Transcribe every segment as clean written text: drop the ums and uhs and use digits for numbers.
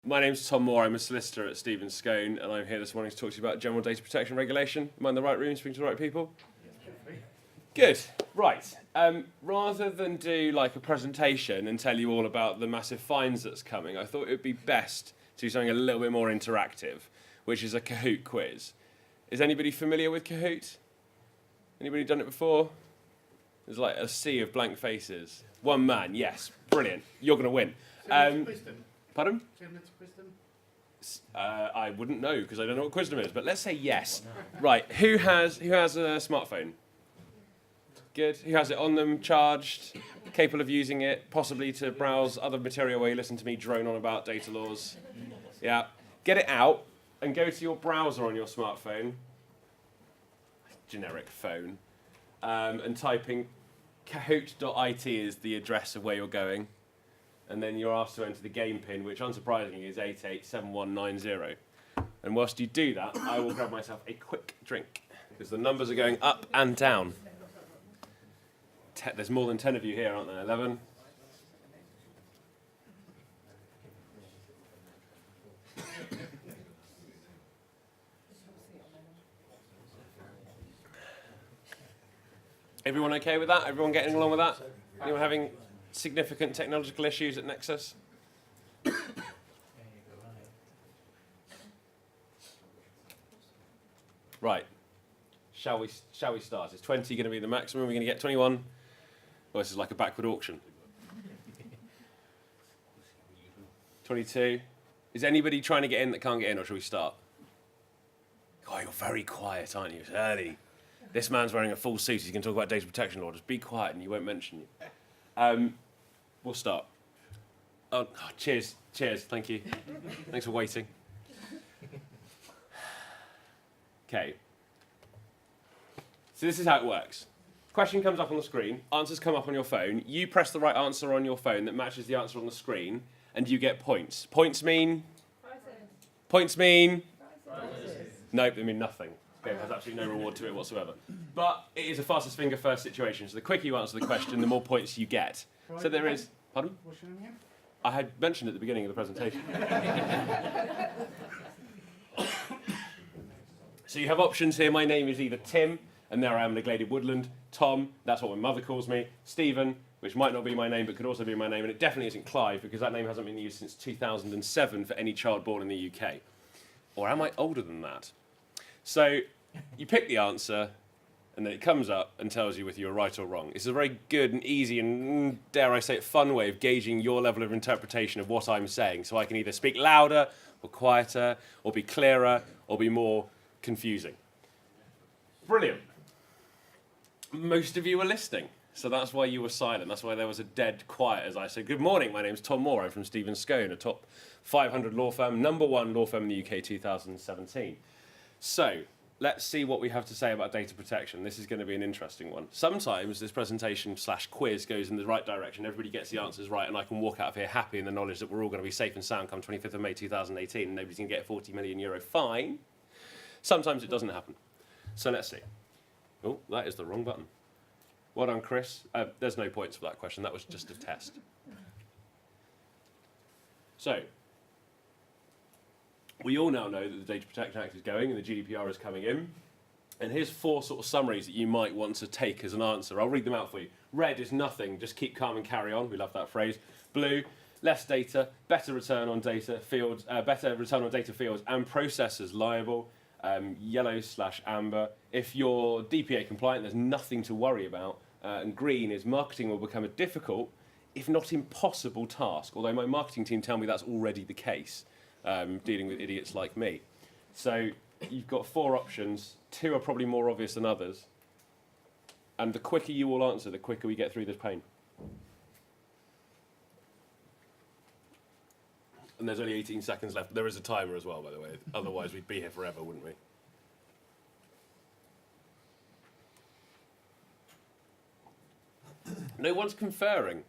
My name's Tom Moore. I'm a solicitor at Scown, and I'm here this morning to talk to you about general data protection regulation. Am I in the right room, speaking to the right people? Good. Right. Rather than do like a presentation and tell you all about the massive fines that's coming, I thought it would be best to do something a little bit more interactive, which is a Kahoot quiz. Is anybody familiar with Kahoot? Anybody done it before? There's like a sea of blank faces. One man, yes. Brilliant. You're going to win. Pardon? I wouldn't know because I don't know what Quizdom is, but let's say yes. Right, who has a smartphone? Good. Who has it on them, charged, capable of using it, possibly to browse other material where you listen to me drone on about data laws? Yeah. Get it out and go to your browser on your smartphone, generic phone, and type in kahoot.it is the address of where you're going. And then you're asked to enter the game pin, which unsurprisingly is 887190. And whilst you do that, I will grab myself a quick drink, because the numbers are going up and down. There's more than 10 of you here, aren't there? 11? Everyone okay with that? Everyone getting along with that? Anyone having significant technological issues at Nexus? Right. Shall we start? Is 20 going to be the maximum? We're going to get 21? Well, this is like a backward auction. 22? Is anybody trying to get in that can't get in, or shall we start? Oh, you're very quiet, aren't you? It's early. This man's wearing a full suit. He's going to talk about data protection law. Just be quiet and you won't mention you. We'll start. Oh, cheers. Cheers. Thank you. Thanks for waiting. Okay. So this is how it works. Question comes up on the screen. Answers come up on your phone. You press the right answer on your phone that matches the answer on the screen, and you get points. Points mean? Prizes. Points mean? Prizes. Nope, they mean nothing. Okay, there's absolutely no reward to it whatsoever. But it is a fastest finger first situation, so the quicker you answer the question, the more points you get. So there is... Pardon? What's your name again? I had mentioned at the beginning of the presentation. So you have options here. My name is either Tim, and there I am in the Gladed Woodland. Tom, that's what my mother calls me. Stephen, which might not be my name, but could also be my name. And it definitely isn't Clive, because that name hasn't been used since 2007 for any child born in the UK. Or am I older than that? So you pick the answer, and then it comes up and tells you whether you're right or wrong. It's a very good and easy and, dare I say it, fun way of gauging your level of interpretation of what I'm saying. So I can either speak louder or quieter, or be clearer, or be more confusing. Brilliant. Most of you were listening, so that's why you were silent. That's why there was a dead quiet as I said, good morning, my name's Tom Moore. I'm from Scown, a top 500 law firm, #1 law firm in the UK 2017. So, let's see what we have to say about data protection. This is going to be an interesting one. Sometimes this presentation/quiz goes in the right direction, everybody gets the answers right, and I can walk out of here happy in the knowledge that we're all going to be safe and sound come 25th of May 2018, and nobody's going to get a €40 million fine. Sometimes it doesn't happen. So let's see. Oh, that is the wrong button. Well done, Chris. There's no points for that question. That was just a test. So, we all now know that the Data Protection Act is going and the GDPR is coming in. And here's 4 sort of summaries that you might want to take as an answer. I'll read them out for you. Red is nothing, just keep calm and carry on. We love that phrase. Blue, less data, better return on data fields, better return on data fields and processors liable. Yellow/amber. If you're DPA compliant, there's nothing to worry about. And green is marketing will become a difficult, if not impossible, task. Although my marketing team tell me that's already the case, dealing with idiots like me. So you've got 4 options. 2 are probably more obvious than others. And the quicker you all answer, the quicker we get through this pain. And there's only 18 seconds left. There is a timer as well, by the way. Otherwise, we'd be here forever, wouldn't we? No one's conferring.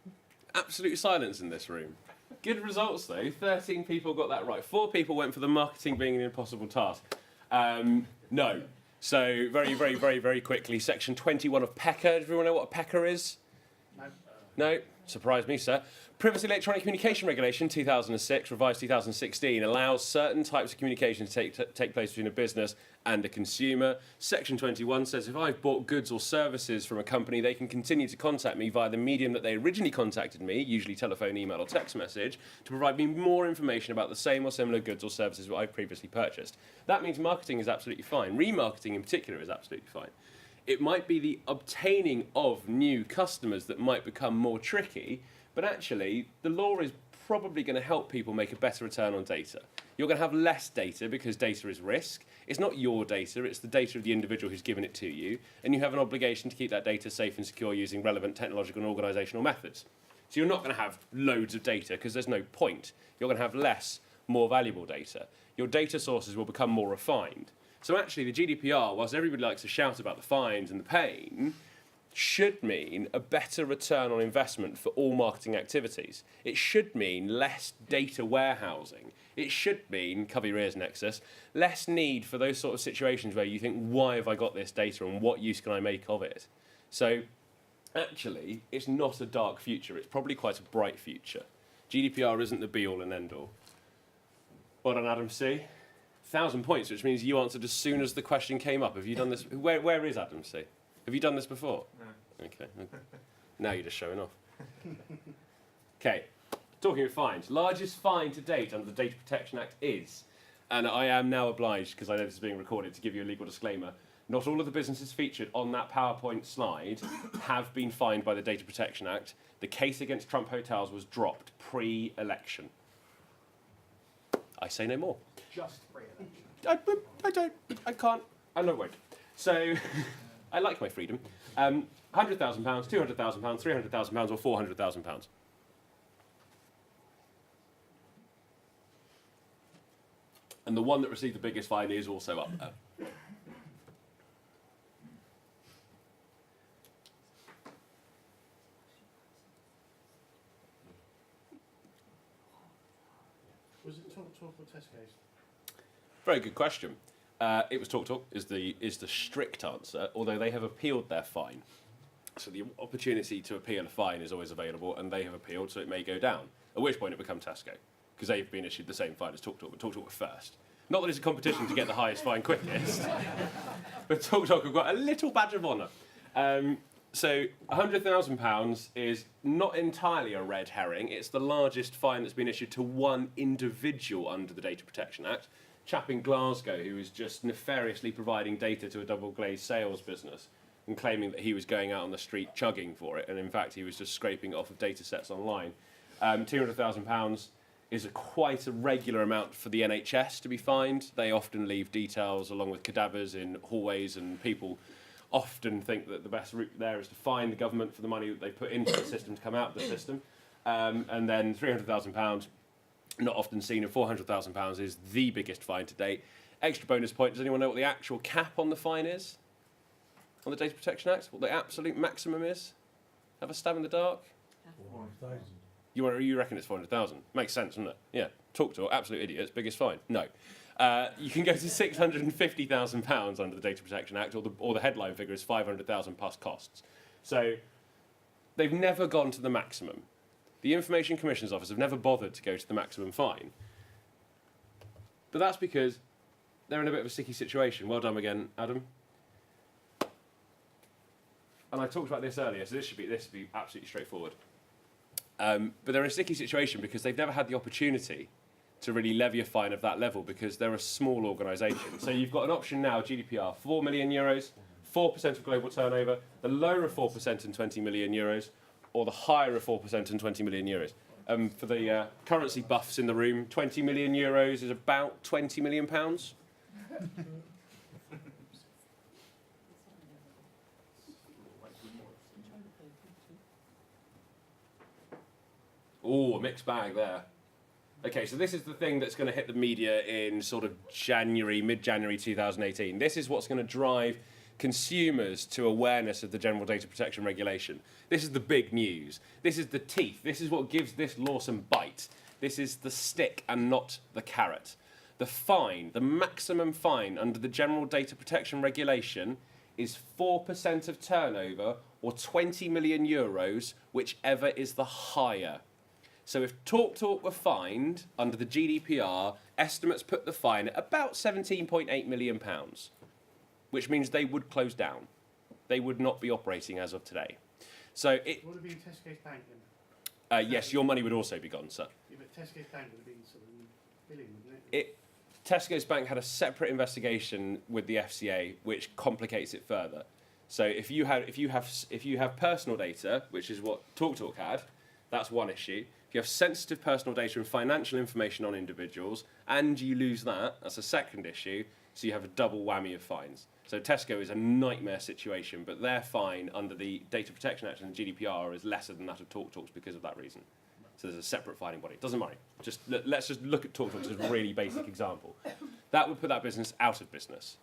Absolute silence in this room. Good results, though. 13 people got that right. 4 people went for the marketing being an impossible task. No. So very quickly, Section 21 of PECR. Does everyone know what a PECR is? No. No? Surprise me, sir. Privacy Electronic Communication Regulation 2006, revised 2016, allows certain types of communication to take place between a business and a consumer. Section 21 says if I've bought goods or services from a company, they can continue to contact me via the medium that they originally contacted me, usually telephone, email, or text message, to provide me more information about the same or similar goods or services that I've previously purchased. That means marketing is absolutely fine. Remarketing in particular is absolutely fine. It might be the obtaining of new customers that might become more tricky, but actually the law is probably going to help people make a better return on data. You're going to have less data because data is risk. It's not your data, it's the data of the individual who's given it to you, and you have an obligation to keep that data safe and secure using relevant technological and organisational methods. So you're not going to have loads of data because there's no point. You're going to have less, more valuable data. Your data sources will become more refined. So actually the GDPR, whilst everybody likes to shout about the fines and the pain, should mean a better return on investment for all marketing activities. It should mean less data warehousing. It should mean, cover your ears, Nexus, less need for those sort of situations where you think, why have I got this data and what use can I make of it? So actually, it's not a dark future. It's probably quite a bright future. GDPR isn't the be-all and end-all. Well done, Adam C. 1,000 points, which means you answered as soon as the question came up. Have you done this? Where is Adam C? Have you done this before? No. Okay. Now you're just showing off. Okay. Talking of fines. Largest fine to date under the Data Protection Act is, and I am now obliged, because I know this is being recorded, to give you a legal disclaimer, not all of the businesses featured on that PowerPoint slide have been fined by the Data Protection Act. The case against Trump Hotels was dropped pre-election. I say no more. Just pre-election. I can't, I won't. So, I like my freedom. £100,000, £200,000, £300,000 or £400,000. And the one that received the biggest fine is also up there. Was it Talk or Test case? Very good question. It was TalkTalk is the strict answer, although they have appealed their fine. So the opportunity to appeal a fine is always available, and they have appealed, so it may go down. At which point it becomes Tesco, because they've been issued the same fine as TalkTalk, but TalkTalk were first. Not that it's a competition to get the highest fine quickest, but TalkTalk have got a little badge of honour. So £100,000 is not entirely a red herring. It's the largest fine that's been issued to one individual under the Data Protection Act. Chap in Glasgow who was just nefariously providing data to a double-glazed sales business and claiming that he was going out on the street chugging for it, and in fact he was just scraping it off of data sets online. £200,000 is quite a regular amount for the NHS to be fined. They often leave details along with cadavers in hallways, and people often think that the best route there is to fine the government for the money that they put into the system to come out of the system. And then £300,000, not often seen, and £400,000 is the biggest fine to date. Extra bonus point, does anyone know what the actual cap on the fine is? On the Data Protection Act? What the absolute maximum is? Have a stab in the dark? 400,000. You reckon it's 400,000? Makes sense, doesn't it? Yeah. TalkTalk, absolute idiots, biggest fine. No. You can go to £650,000 under the Data Protection Act, or the headline figure is 500,000 plus costs. So they've never gone to the maximum. The Information Commissioner's Office have never bothered to go to the maximum fine. But that's because they're in a bit of a sticky situation. Well done again, Adam. And I talked about this earlier, so this should be absolutely straightforward. But they're in a sticky situation because they've never had the opportunity to really levy a fine of that level because they're a small organisation. So you've got an option now, GDPR, €4 million, 4% of global turnover, the lower of 4% and €20 million, or the higher of 4% and €20 million. For the currency buffs in the room, €20 million is about £20 million. Oh, a mixed bag there. Okay, so this is the thing that's going to hit the media in sort of mid-January 2018. This is what's going to drive consumers to awareness of the General Data Protection Regulation. This is the big news. This is the teeth. This is what gives this law some bite. This is the stick and not the carrot. The fine, the maximum fine under the General Data Protection Regulation is 4% of turnover or 20 million euros, whichever is the higher. So if TalkTalk were fined under the GDPR, estimates put the fine at about £17.8 million, which means they would close down. They would not be operating as of today. So it. Would it be in Tesco's bank then? Yes, your money would also be gone, sir. Yeah, but Tesco's bank would have been sort of billion, wouldn't it? Tesco's bank had a separate investigation with the FCA, which complicates it further. So if you have personal data, which is what TalkTalk had, that's one issue. If you have sensitive personal data and financial information on individuals, and you lose that, that's a second issue. So you have a double whammy of fines. So Tesco is a nightmare situation, but their fine under the Data Protection Act and the GDPR is lesser than that of TalkTalk's because of that reason. So there's a separate fining body. Doesn't matter. Let's just look at TalkTalk as a really basic example. That would put that business out of business.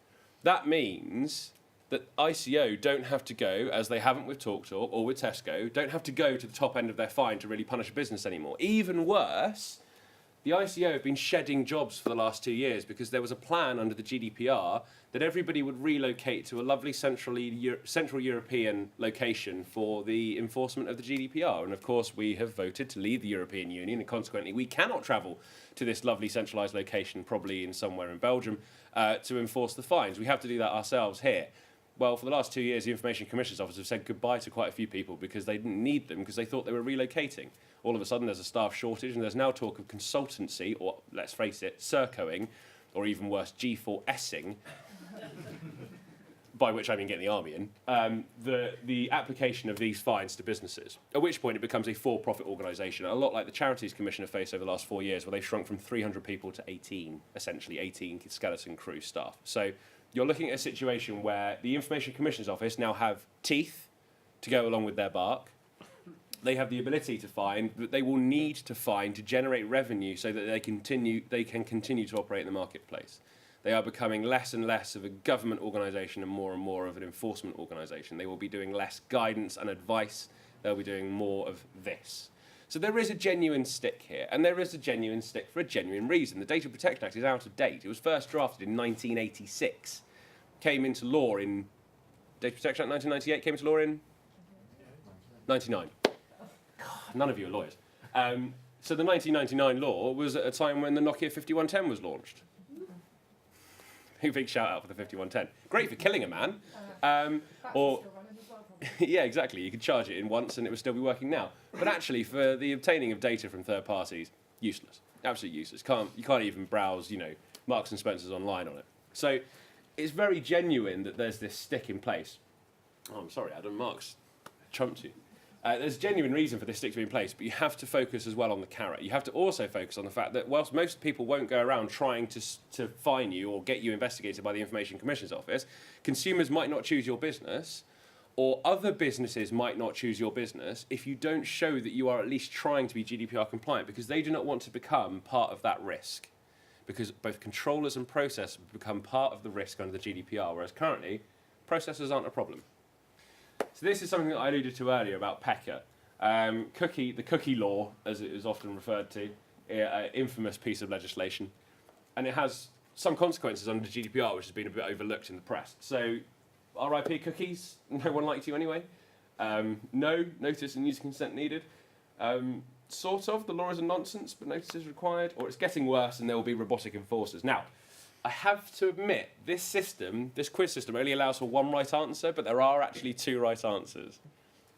That means that ICO don't have to go, as they haven't with TalkTalk or with Tesco, don't have to go to the top end of their fine to really punish a business anymore. Even worse, the ICO have been shedding jobs for the last 2 years because there was a plan under the GDPR that everybody would relocate to a lovely Central European location for the enforcement of the GDPR. And of course, we have voted to leave the European Union, and consequently, we cannot travel to this lovely centralised location, probably in somewhere in Belgium, to enforce the fines. We have to do that ourselves here. Well, for the last 2 years, the Information Commissioner's Office have said goodbye to quite a few people because they didn't need them because they thought they were relocating. All of a sudden, there's a staff shortage, and there's now talk of consultancy, or let's face it, Sercoing, or even worse, G4S'ing, by which I mean getting the army in, the application of these fines to businesses, at which point it becomes a for-profit organisation, a lot like the Charities Commission have faced over the last 4 years, where they've shrunk from 300 people to 18, essentially 18 skeleton crew staff. So you're looking at a situation where the Information Commissioner's Office now have teeth to go along with their bark. They have the ability to fine, but they will need to fine to generate revenue so that they can continue to operate in the marketplace. They are becoming less and less of a government organisation and more of an enforcement organisation. They will be doing less guidance and advice. They'll be doing more of this. So there is a genuine stick here, and there is a genuine stick for a genuine reason. The Data Protection Act is out of date. It was first drafted in 1986, came into law in... Data Protection Act 1998 came into law in... 99. God, none of you are lawyers. So the 1999 law was at a time when the Nokia 5110 was launched. Big shout out for the 5110. Great for killing a man. Yeah, exactly. You could charge it in once and it would still be working now. But actually, for the obtaining of data from third parties, useless. Absolutely useless. You can't even browse, Marks and Spencer's online on it. So it's very genuine that there's this stick in place. Oh, I'm sorry, Adam. Marks trumped you. There's genuine reason for this stick to be in place, but you have to focus as well on the carrot. You have to also focus on the fact that whilst most people won't go around trying to fine you or get you investigated by the Information Commissioner's Office, consumers might not choose your business, or other businesses might not choose your business if you don't show that you are at least trying to be GDPR compliant, because they do not want to become part of that risk. Because both controllers and processors become part of the risk under the GDPR, whereas currently, processors aren't a problem. So this is something that I alluded to earlier about PECA. The cookie law, as it is often referred to, an infamous piece of legislation. And it has some consequences under GDPR, which has been a bit overlooked in the press. So, RIP cookies, no one liked you anyway. No, notice and user consent needed. Sort of, the law is a nonsense, but notice is required. Or it's getting worse and there will be robotic enforcers. Now, I have to admit, this quiz system only allows for one right answer, but there are actually two right answers.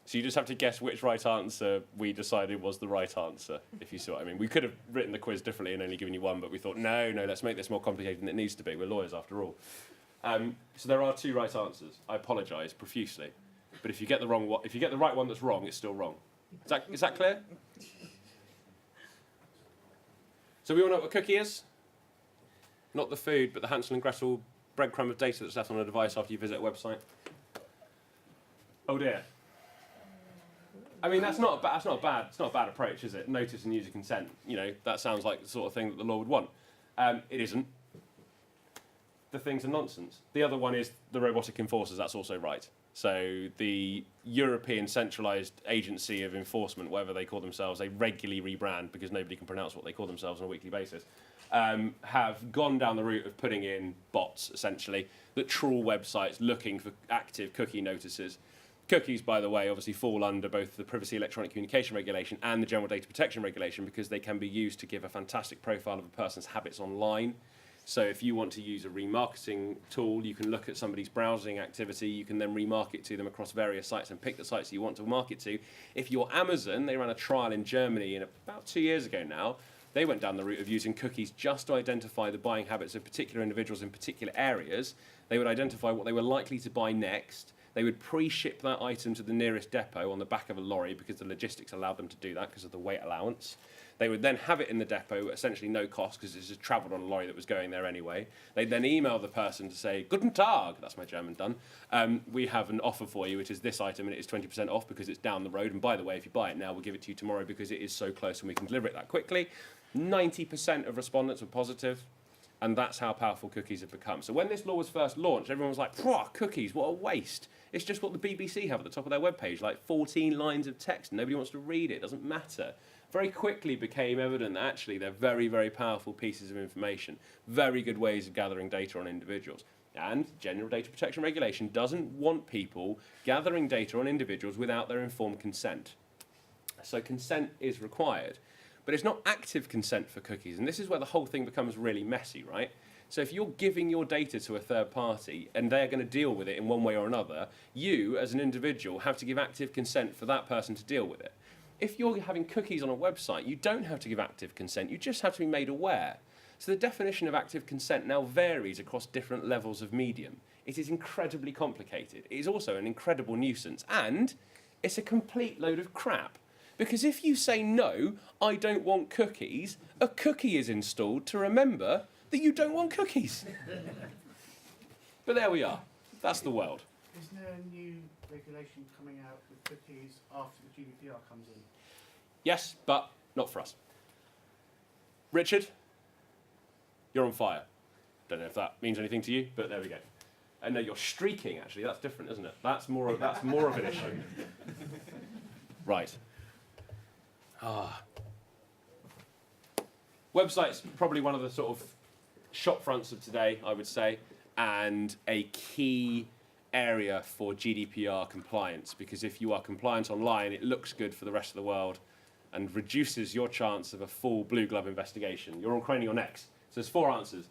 So you just have to guess which right answer we decided was the right answer, if you see what I mean. We could have written the quiz differently and only given you one, but we thought, no, let's make this more complicated than it needs to be. We're lawyers after all. So there are two right answers. I apologise profusely. But if you get the right one that's wrong, it's still wrong. Is that clear? So we all know what a cookie is? Not the food, but the Hansel and Gretel breadcrumb of data that's left on a device after you visit a website. Oh dear. I mean, that's not a bad approach, is it? Notice and user consent. That sounds like the sort of thing that the law would want. It isn't. The things are nonsense. The other one is the robotic enforcers. That's also right. So the European centralised agency of enforcement, whatever they call themselves, they regularly rebrand because nobody can pronounce what they call themselves on a weekly basis. Have gone down the route of putting in bots, essentially, that trawl websites looking for active cookie notices. Cookies, by the way, obviously fall under both the Privacy Electronic Communication Regulation and the General Data Protection Regulation because they can be used to give a fantastic profile of a person's habits online. So if you want to use a remarketing tool, you can look at somebody's browsing activity, you can then remarket to them across various sites and pick the sites you want to market to. If you're Amazon, they ran a trial in Germany about 2 years ago now. They went down the route of using cookies just to identify the buying habits of particular individuals in particular areas. They would identify what they were likely to buy next. They would pre-ship that item to the nearest depot on the back of a lorry because the logistics allowed them to do that because of the weight allowance. They would then have it in the depot at essentially no cost because it's just travelled on a lorry that was going there anyway. They'd then email the person to say, Guten Tag, that's my German done, we have an offer for you, which is this item and it is 20% off because it's down the road. And by the way, if you buy it now, we'll give it to you tomorrow because it is so close and we can deliver it that quickly. 90% of respondents were positive. And that's how powerful cookies have become. So when this law was first launched, everyone was like, cookies, what a waste. It's just what the BBC have at the top of their webpage, like 14 lines of text. Nobody wants to read it. It doesn't matter. Very quickly became evident that actually they're very, very powerful pieces of information, very good ways of gathering data on individuals. And General Data Protection Regulation doesn't want people gathering data on individuals without their informed consent. So consent is required. But it's not active consent for cookies, and this is where the whole thing becomes really messy, right? So if you're giving your data to a third party and they're going to deal with it in one way or another, you, as an individual, have to give active consent for that person to deal with it. If you're having cookies on a website, you don't have to give active consent, you just have to be made aware. So the definition of active consent now varies across different levels of medium. It is incredibly complicated. It is also an incredible nuisance, and it's a complete load of crap. Because if you say, no, I don't want cookies, a cookie is installed to remember that you don't want cookies. But there we are. That's the world. Isn't there a new regulation coming out with cookies after the GDPR comes in? Yes, but not for us. Richard, you're on fire. Don't know if that means anything to you, but there we go. And no, you're streaking, actually. That's different, isn't it? That's more of an issue. Right. Website's probably one of the sort of shop fronts of today, I would say, and a key area for GDPR compliance, because if you are compliant online, it looks good for the rest of the world and reduces your chance of a full blue glove investigation. You're all craning your necks. So there's 4 answers.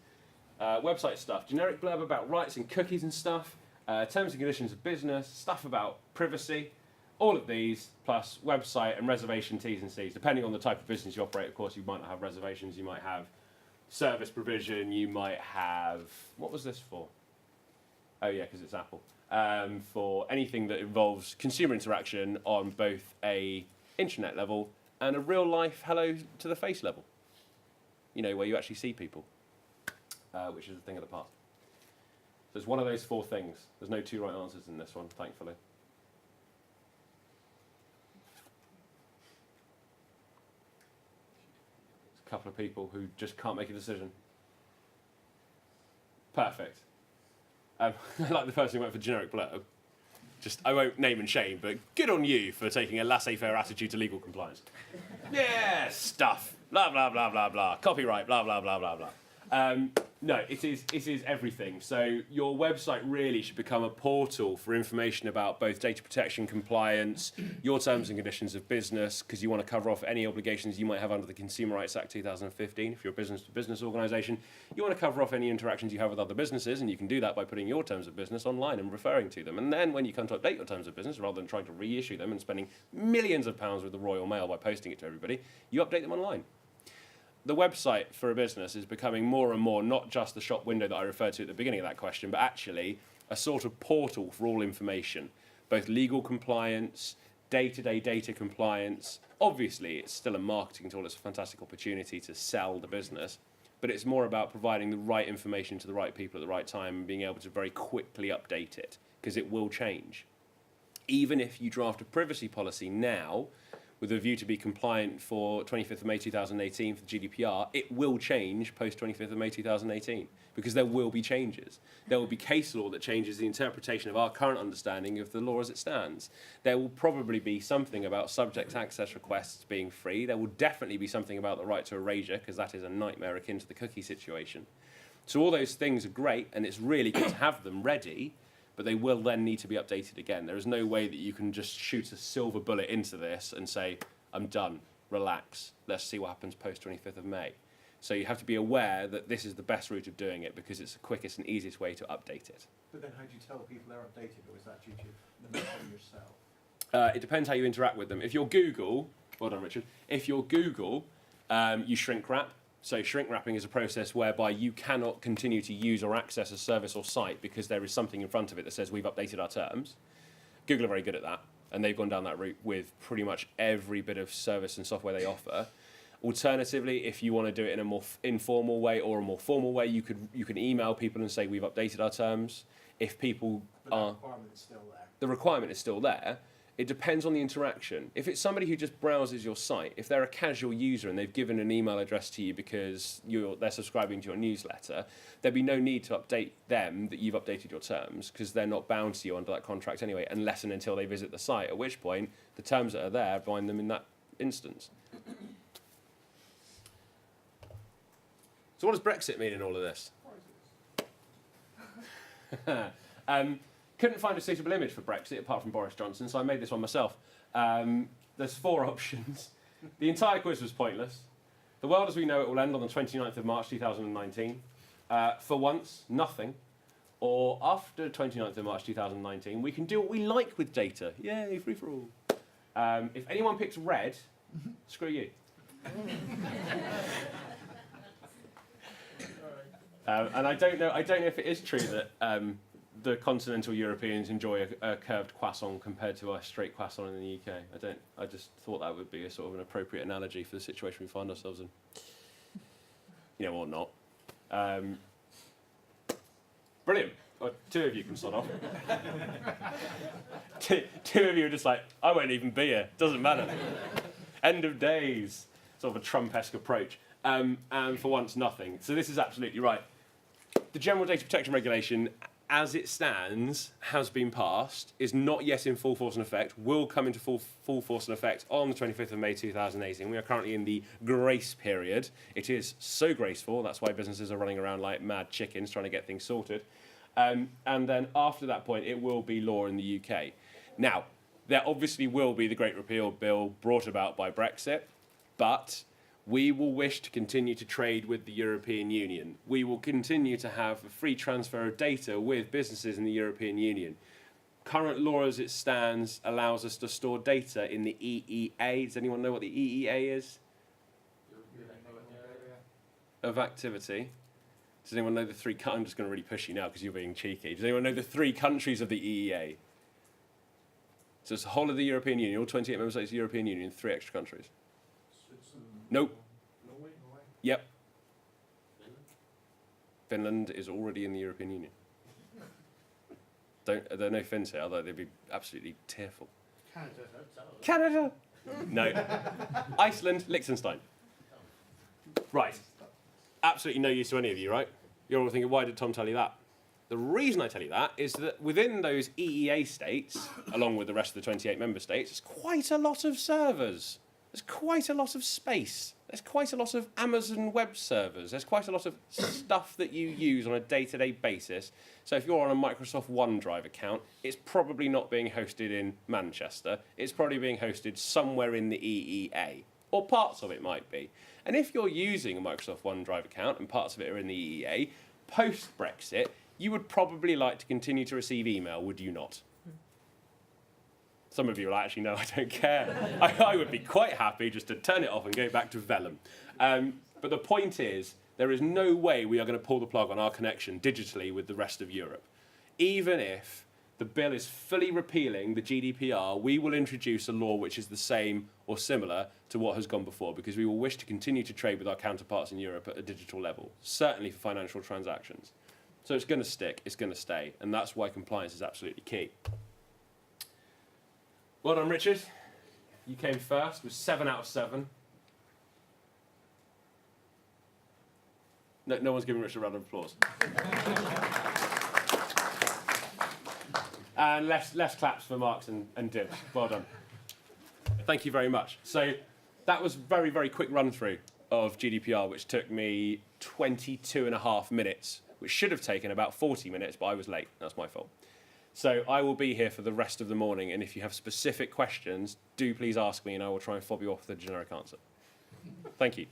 Website stuff, generic blurb about rights and cookies and stuff, terms and conditions of business, stuff about privacy, all of these, plus website and reservation T's and C's. Depending on the type of business you operate, of course, you might not have reservations, you might have service provision, you might have... What was this for? Oh yeah, because it's Apple. For anything that involves consumer interaction on both a intranet level and a real-life hello-to-the-face level. You know, where you actually see people, which is a thing of the past. So it's one of those 4 things. There's no 2 right answers in this one, thankfully. A couple of people who just can't make a decision. Perfect. I like the person who went for generic blurb. Just, I won't name and shame, but good on you for taking a laissez-faire attitude to legal compliance. Yeah, stuff. Blah, blah, blah, blah, blah. Copyright, blah, blah, blah, blah, blah. No, it is everything. So your website really should become a portal for information about both data protection, compliance, your terms and conditions of business, because you want to cover off any obligations you might have under the Consumer Rights Act 2015. If you're a business-to-business organisation, you want to cover off any interactions you have with other businesses, and you can do that by putting your terms of business online and referring to them. And then when you come to update your terms of business, rather than trying to reissue them and spending millions of pounds with the Royal Mail by posting it to everybody, you update them online. The website for a business is becoming more and more not just the shop window that I referred to at the beginning of that question, but actually a sort of portal for all information, both legal compliance, day-to-day data compliance. Obviously, it's still a marketing tool. It's a fantastic opportunity to sell the business, but it's more about providing the right information to the right people at the right time and being able to very quickly update it, because it will change. Even if you draft a privacy policy now, with a view to be compliant for 25th of May 2018 for the GDPR, it will change post 25th of May 2018 because there will be changes. There will be case law that changes the interpretation of our current understanding of the law as it stands. There will probably be something about subject access requests being free. There will definitely be something about the right to erasure, because that is a nightmare akin to the cookie situation. So all those things are great, and it's really good to have them ready. but they will then need to be updated again. There is no way that you can just shoot a silver bullet into this and say, I'm done, relax, let's see what happens post 25th of May. So you have to be aware that this is the best route of doing it because it's the quickest and easiest way to update it. But then how do you tell people they're updated, or is that due to the method yourself? It depends how you interact with them. If you're Google, well done, Richard. If you're Google, you shrink wrap. So shrink wrapping is a process whereby you cannot continue to use or access a service or site because there is something in front of it that says we've updated our terms. Google are very good at that, and they've gone down that route with pretty much every bit of service and software they offer. Alternatively, if you want to do it in a more informal way or a more formal way, you can email people and say we've updated our terms. If people But the requirement is still there. the requirement is still there. It depends on the interaction. If it's somebody who just browses your site, if they're a casual user and they've given an email address to you because they're subscribing to your newsletter, there'd be no need to update them that you've updated your terms because they're not bound to you under that contract anyway, unless and until they visit the site, at which point the terms that are there bind them in that instance. So what does Brexit mean in all of this? Couldn't find a suitable image for Brexit apart from Boris Johnson, so I made this one myself. There's 4 options. The entire quiz was pointless. The world as we know it will end on the 29th of March 2019. For once, nothing. Or after 29th of March 2019, we can do what we like with data. Yay, free for all. If anyone picks red, screw you. And I don't know if it is true that the continental Europeans enjoy a curved croissant compared to a straight croissant in the UK. I just thought that would be a sort of an appropriate analogy for the situation we find ourselves in. You know, or not. Brilliant. Well, 2 of you can sort off. two of you are just like, I won't even be here. Doesn't matter. End of days. Sort of a Trump-esque approach. And for once, nothing. So this is absolutely right. The General Data Protection Regulation, as it stands, has been passed, is not yet in full force and effect, will come into full force and effect on the 25th of May 2018. We are currently in the grace period. It is so graceful, that's why businesses are running around like mad chickens trying to get things sorted. And then after that point, it will be law in the UK. Now, there obviously will be the Great Repeal Bill brought about by Brexit, but we will wish to continue to trade with the European Union. We will continue to have a free transfer of data with businesses in the European Union. Current law as it stands allows us to store data in the EEA. Does anyone know what the EEA is? Of activity. Does anyone know the 3... I'm just going to really push you now because you're being cheeky. Does anyone know the 3 countries of the EEA? So it's the whole of the European Union, all 28 member states of the European Union, 3 extra countries. Nope. Norway? Yep. Finland is already in the European Union. There are no Finns here, although they'd be absolutely tearful. Canada. No. Iceland, Liechtenstein. Right. Absolutely no use to any of you, right? You're all thinking, why did Tom tell you that? The reason I tell you that is that within those EEA states, along with the rest of the 28 member states, there's quite a lot of servers. There's quite a lot of space. There's quite a lot of Amazon web servers. There's quite a lot of stuff that you use on a day-to-day basis. So if you're on a Microsoft OneDrive account, it's probably not being hosted in Manchester. It's probably being hosted somewhere in the EEA, or parts of it might be. And if you're using a Microsoft OneDrive account and parts of it are in the EEA, post-Brexit, you would probably like to continue to receive email, would you not? Some of you will actually know I don't care. I would be quite happy just to turn it off and go back to vellum. But the point is, there is no way we are going to pull the plug on our connection digitally with the rest of Europe. Even if the bill is fully repealing the GDPR, we will introduce a law which is the same or similar to what has gone before, because we will wish to continue to trade with our counterparts in Europe at a digital level, certainly for financial transactions. So it's going to stick, it's going to stay, and that's why compliance is absolutely key. Well done, Richard. You came first with 7 out of 7. No one's giving Richard a round of applause. And less claps for Marks and Dibs. Well done. Thank you very much. So that was very, very quick run through of GDPR, which took me 22.5 minutes, which should have taken about 40 minutes, but I was late. That's my fault. So I will be here for the rest of the morning, and if you have specific questions, do please ask me, and I will try and fob you off the generic answer. Thank you.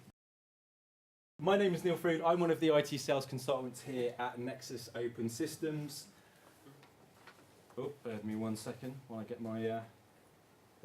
My name is Neale Frood. I'm one of the IT sales consultants here at Nexus Open Systems. Oh, bear with me 1 second while I get my... there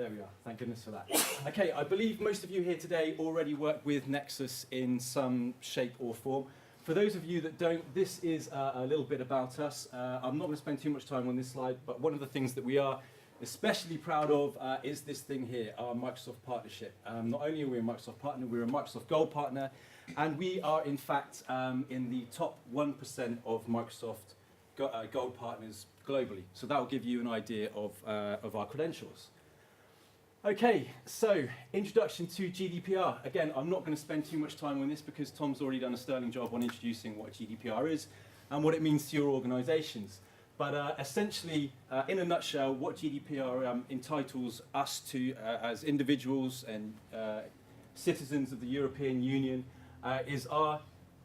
we are. Thank goodness for that. Okay, I believe most of you here today already work with Nexus in some shape or form. For those of you that don't, this is a little bit about us. I'm not going to spend too much time on this slide, but one of the things that we are especially proud of is this thing here, our Microsoft partnership. Not only are we a Microsoft partner, we're a Microsoft Gold partner, and we are in fact in the top 1% of Microsoft Gold partners globally. So that will give you an idea of our credentials. Okay, so introduction to GDPR. Again, I'm not going to spend too much time on this because Tom's already done a sterling job on introducing what GDPR is and what it means to your organisations. But essentially, in a nutshell, what GDPR entitles us to as individuals and citizens of the European Union is our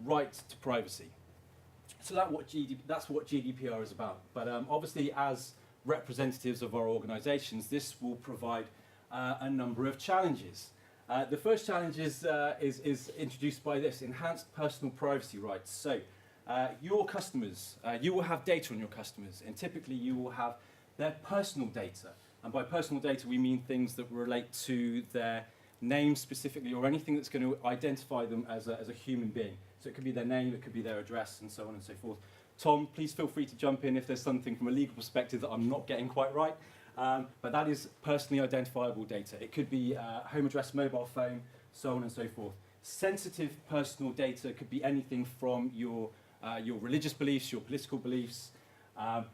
right to privacy. So that's what GDPR is about. But obviously, as representatives of our organisations, this will provide a number of challenges. The first challenge is introduced by this, enhanced personal privacy rights. So your customers, you will have data on your customers, and typically you will have their personal data. And by personal data, we mean things that relate to their name specifically, or anything that's going to identify them as a human being. So it could be their name, it could be their address, and so on and so forth. Tom, please feel free to jump in if there's something from a legal perspective that I'm not getting quite right. But that is personally identifiable data. It could be home address, mobile phone, so on and so forth. Sensitive personal data could be anything from your religious beliefs, your political beliefs,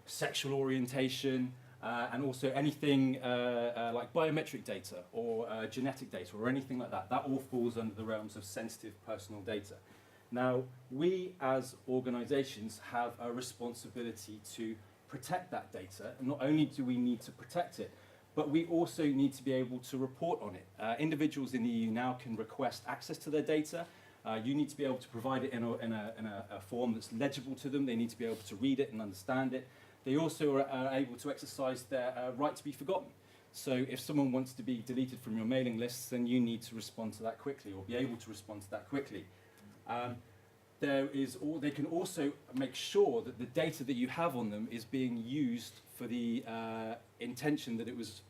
sexual orientation, and also anything like biometric data or genetic data or anything like that. That all falls under the realms of sensitive personal data. Now, we as organisations have a responsibility to protect that data, and not only do we need to protect it, but we also need to be able to report on it. Individuals in the EU now can request access to their data. You need to be able to provide it in a form that's legible to them. They need to be able to read it and understand it. They also are able to exercise their right to be forgotten. So if someone wants to be deleted from your mailing lists, then you need to respond to that quickly, or be able to respond to that quickly. They can also make sure that the data that you have on them is being used for the intention that it was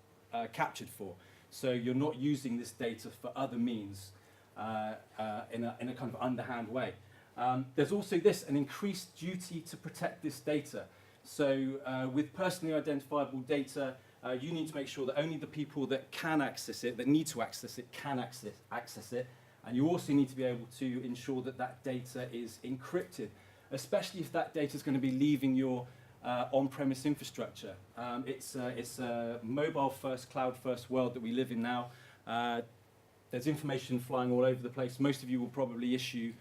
captured for. So you're not using this data for other means in a kind of underhand way. There's also an increased duty to protect this data. So with personally identifiable data, you need to make sure that only the people that can access it, that need to access it, can access it. And you also need to be able to ensure that that data is encrypted, especially if that data is going to be leaving your on-premise infrastructure. It's a mobile-first, cloud-first world that we live in now. There's information flying all over the place. Most of you will probably issue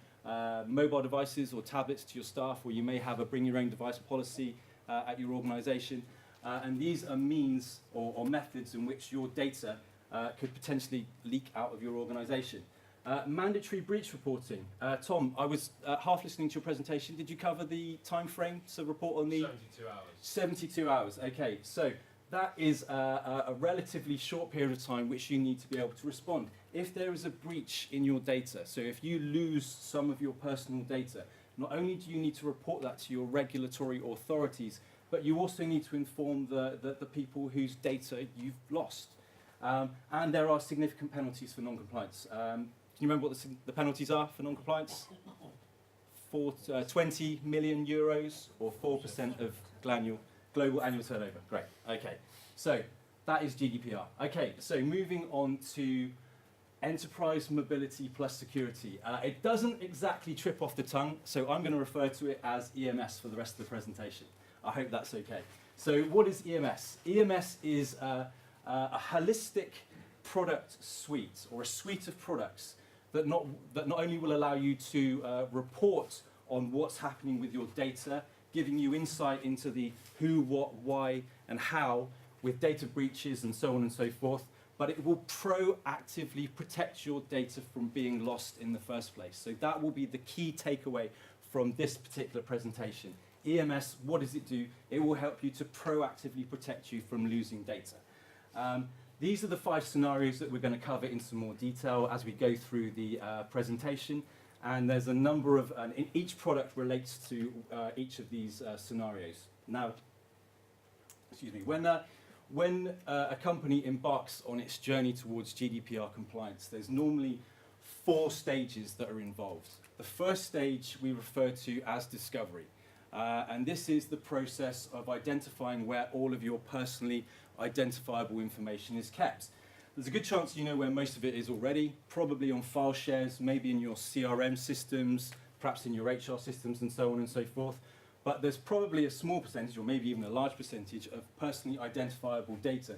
mobile devices or tablets to your staff, or you may have a bring-your-own-device policy at your organisation. And these are means or methods in which your data could potentially leak out of your organisation. Mandatory breach reporting. Tom, I was half listening to your presentation. Did you cover the time frame to report on the... 72 hours. 72 hours, okay. So that is a relatively short period of time which you need to be able to respond. If there is a breach in your data, so if you lose some of your personal data, not only do you need to report that to your regulatory authorities, but you also need to inform the people whose data you've lost. And there are significant penalties for non-compliance. Can you remember what the penalties are for non-compliance? 20 million euros, or 4% of global annual turnover. Great. Okay. So that is GDPR. Okay. So moving on to enterprise mobility plus security. It doesn't exactly trip off the tongue, so I'm going to refer to it as EMS for the rest of the presentation. I hope that's okay. So what is EMS? EMS is a holistic product suite, or a suite of products that not only will allow you to report on what's happening with your data, giving you insight into the who, what, why, and how with data breaches and so on and so forth, but it will proactively protect your data from being lost in the first place. So that will be the key takeaway from this particular presentation. EMS, what does it do? It will help you to proactively protect you from losing data. These are the 5 scenarios that we're going to cover in some more detail as we go through the presentation. And there's a number of, each product relates to each of these scenarios. Now, excuse me, when a company embarks on its journey towards GDPR compliance, there's normally 4 stages that are involved. The first stage we refer to as discovery. And this is the process of identifying where all of your personally identifiable information is kept. There's a good chance you know where most of it is already, probably on file shares, maybe in your CRM systems, perhaps in your HR systems and so on and so forth. But there's probably a small percentage, or maybe even a large percentage, of personally identifiable data.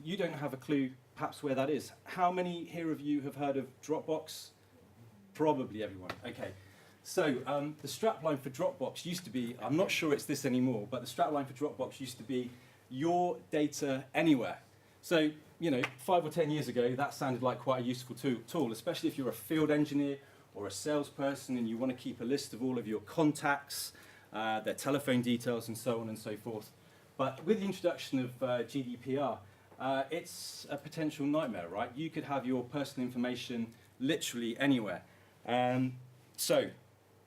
You don't have a clue perhaps where that is. How many here of you have heard of Dropbox? Probably everyone. Okay. So the strapline for Dropbox used to be, I'm not sure it's this anymore, but the strapline for Dropbox used to be your data anywhere. So, you know, 5 or 10 years ago, that sounded like quite a useful tool, especially if you're a field engineer or a salesperson and you want to keep a list of all of your contacts, their telephone details and so on and so forth. But with the introduction of GDPR, it's a potential nightmare, right? You could have your personal information literally anywhere. So